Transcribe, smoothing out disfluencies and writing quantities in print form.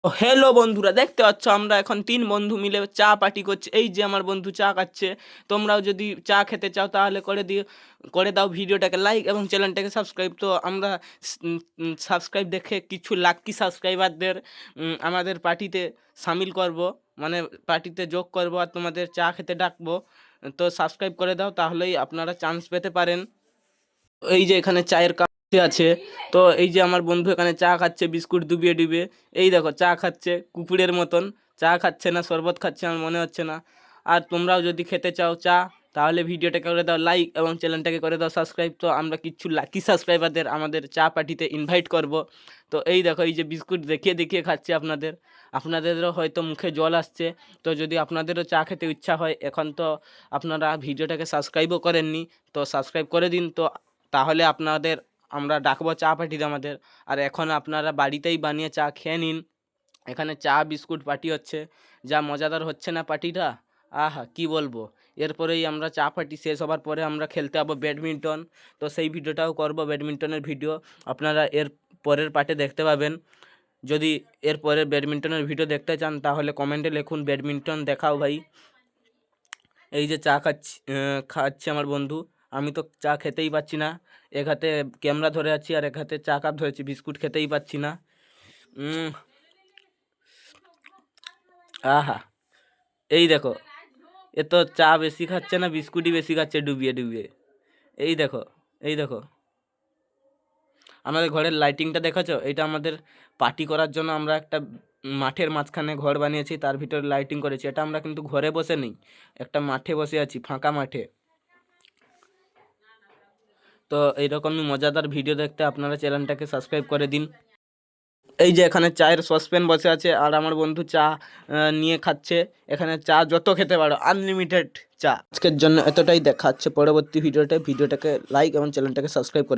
ও hello বন্ধুরা, দেখতে পাচ্ছ আমরা এখন ৩ বন্ধু মিলে চা পার্টি করছি। এই যে আমার বন্ধু চা খাচ্ছে। তোমরাও যদি চা খেতে চাও তাহলে করে দাও ভিডিওটাকে লাইক এবং চ্যানেলটাকে সাবস্ক্রাইব। তো আমরা সাবস্ক্রাইব দেখে কিছু লাকি সাবস্ক্রাইবারদের আমাদের পার্টিতে শামিল করব, মানে পার্টিতে যোগ করব আর তোমাদের চা খেতে ডাকবো। তো সাবস্ক্রাইব করে দাও, তাহলেই আপনারা চান্স পেতে পারেন। এই যে এখানে চায়ের কাপ আছে। তো এই যে আমার বন্ধু এখানে চা খাচ্ছে বিস্কুট ডুবিয়ে ডুবিয়ে। এই দেখো চা খাচ্ছে কুকুরের মতন। চা খাচ্ছে না শরবত খাচ্ছে আমার মনে হচ্ছে না। আর তোমরাও যদি খেতে চাও চা, তাহলে ভিডিওটাকে করে দাও লাইক এবং চ্যানেলটাকে করে দাও সাবস্ক্রাইব। তো আমরা কিছু লাকি সাবস্ক্রাইবারদের আমাদের চা পার্টিতে ইনভাইট করব। তো এই দেখো এই যে বিস্কুট দেখিয়ে দেখিয়ে খাচ্ছে আপনাদেরও হয়তো মুখে জল আসছে। তো যদি আপনাদেরও চা খেতে ইচ্ছা হয়, এখন তো আপনারা ভিডিওটাকে সাবস্ক্রাইবও করেননি, তো সাবস্ক্রাইব করে দিন। তো তাহলে আপনাদের আমরা ডাকবো চা পার্টিতে আমাদের। আর এখন আপনারা বাড়িতেই বানিয়ে চা খেয়ে নিন। এখানে চা বিস্কুট পার্টি হচ্ছে, যা মজাদার হচ্ছে না পার্টিটা, আহা কি বলবো। এরপরেই আমরা চা পার্টি শেষ হবার পরে আমরা খেলতে যাবো ব্যাডমিন্টন। তো সেই ভিডিওটাও করব, ব্যাডমিন্টনের ভিডিও আপনারা এর পরের পার্টে দেখতে পাবেন। যদি এর পরের ব্যাডমিন্টনের ভিডিও দেখতে চান তাহলে কমেন্টে লিখুন ব্যাডমিন্টন দেখাও ভাই। এই যে চা খাচ্ছে আমার বন্ধু। আমি তো চা খেতেই পাচ্ছি না। এক হাতে ক্যামেরা ধরে আছি আর এক হাতে চা কাপ ধরেছি, বিস্কুট খেতেই পাচ্ছি না। উম, আহা এই দেখো, এ তো চা বেশি খাচ্ছে না, বিস্কুটই বেশি খাচ্ছে ডুবিয়ে ডুবিয়ে। এই দেখো, এই দেখো আমাদের ঘরের লাইটিংটা দেখেছো? এটা আমাদের পার্টি করার জন্য আমরা একটা মাঠের মাঝখানে ঘর বানিয়েছি, তার ভিতরে লাইটিং করেছি। এটা আমরা কিন্তু ঘরে বসে নেই, একটা মাঠে বসে আছি, ফাঁকা মাঠে। তো এইরকমই মজাদার ভিডিও দেখতে আপনারা চ্যানেলটাকে সাবস্ক্রাইব করে দিন। এই যে এখানে চায়ের সসপ্যান বসে আছে আর আমার বন্ধু চা নিয়ে খাচ্ছে। এখানে চা যত খেতে পারো, আনলিমিটেড চা। আজকের জন্য এতটাই, দেখা হচ্ছে পরবর্তী ভিডিওটাকে লাইক এবং চ্যানেলটাকে সাবস্ক্রাইব করে